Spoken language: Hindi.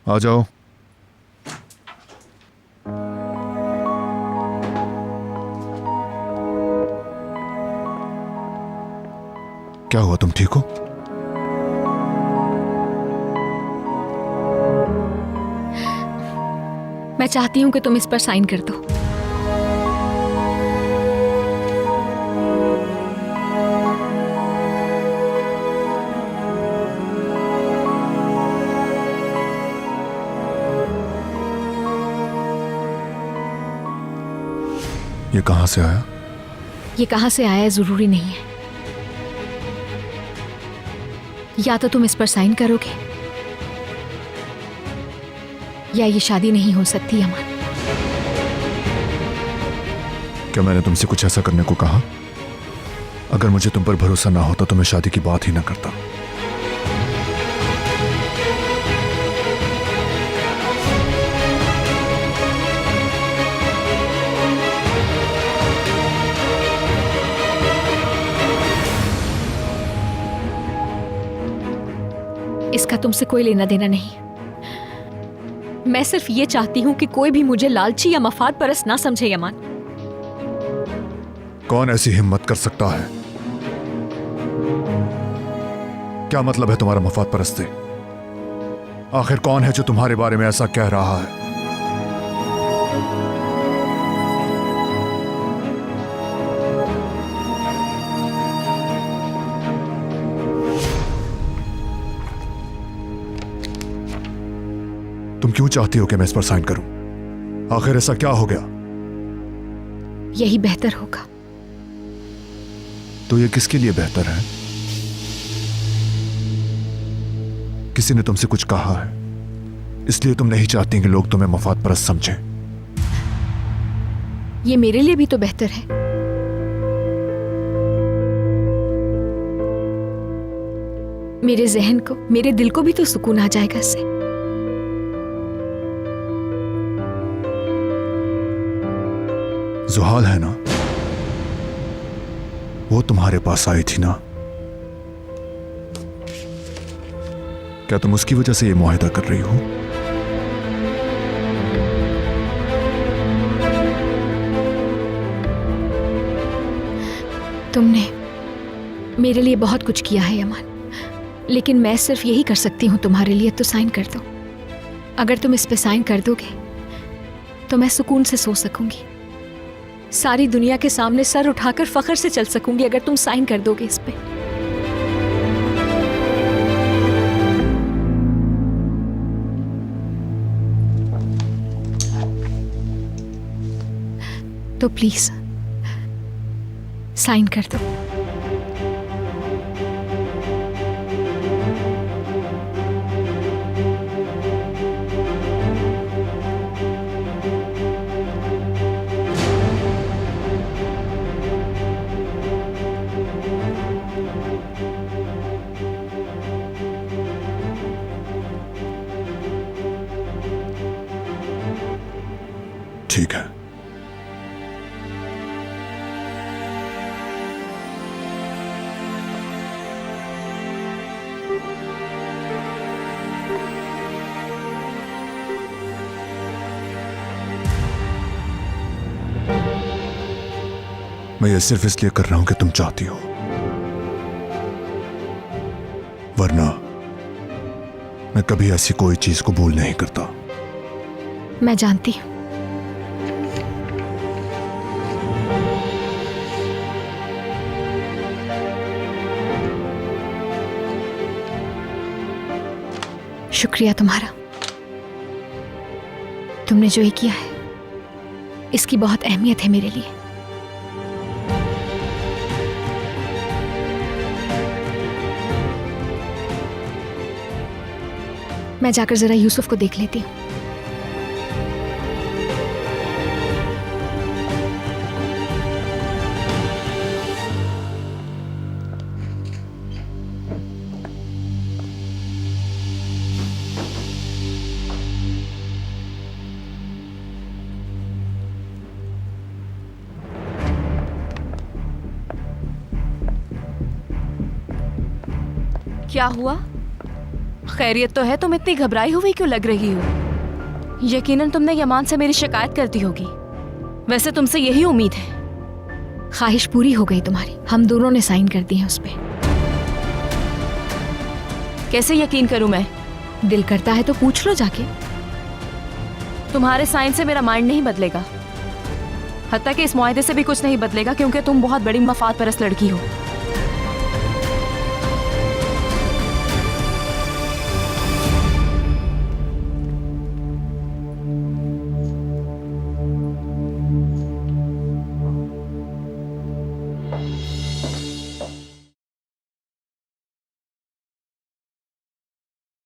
आ जाओ। क्या हुआ, तुम ठीक हो? मैं चाहती हूं कि तुम इस पर साइन कर दो। ये कहां से आया? ये कहां से आया जरूरी नहीं है। या तो तुम इस पर साइन करोगे या ये शादी नहीं हो सकती अमन। क्या मैंने तुमसे कुछ ऐसा करने को कहा? अगर मुझे तुम पर भरोसा ना होता तो मैं शादी की बात ही ना करता। इसका तुमसे कोई लेना देना नहीं। मैं सिर्फ ये चाहती हूं कि कोई भी मुझे लालची या मफाद परस्त ना समझे यमान। कौन ऐसी हिम्मत कर सकता है? क्या मतलब है तुम्हारा मफाद परस्ती? आखिर कौन है जो तुम्हारे बारे में ऐसा कह रहा है? तुम क्यों चाहती हो कि मैं इस पर साइन करूं? आखिर ऐसा क्या हो गया? यही बेहतर होगा। तो ये किसके लिए बेहतर है? किसी ने तुमसे कुछ कहा है, इसलिए तुम नहीं चाहती कि लोग तुम्हें मफाद परस्त समझें। ये मेरे लिए भी तो बेहतर है। मेरे जहन को, मेरे दिल को भी तो सुकून आ जाएगा इससे। जुहाल है ना, वो तुम्हारे पास आई थी ना? क्या तुम उसकी वजह से ये मुआहिदा कर रही हो? तुमने मेरे लिए बहुत कुछ किया है यमान, लेकिन मैं सिर्फ यही कर सकती हूं तुम्हारे लिए, तो साइन कर दो। अगर तुम इस पे साइन कर दोगे तो मैं सुकून से सो सकूंगी, सारी दुनिया के सामने सर उठाकर फख्र से चल सकूंगी। अगर तुम साइन कर दोगे इस पे। तो प्लीज साइन कर दो। ठीक है। मैं ये सिर्फ इसलिए कर रहा हूं कि तुम चाहती हो, वरना मैं कभी ऐसी कोई चीज कबूल नहीं करता। मैं जानती हूं। शुक्रिया तुम्हारा। तुमने जो ये किया है इसकी बहुत अहमियत है मेरे लिए। मैं जाकर जरा यूसुफ को देख लेती हूँ। क्या हुआ? खैरियत तो है, तुम इतनी घबराई हुई क्यों लग रही हो? यकीनन तुमने यमान से मेरी शिकायत कर दी होगी। वैसे तुमसे यही उम्मीद है। ख्वाहिश पूरी हो गई तुम्हारी, हम दोनों ने साइन कर दिए हैं उस पे। कैसे यकीन करूं मैं? दिल करता है तो पूछ लो जाके। तुम्हारे साइन से मेरा माइंड नहीं बदलेगा, हत्ता कि इस मुआहदे से भी कुछ नहीं बदलेगा, क्योंकि तुम बहुत बड़ी मफाद परस्त लड़की हो।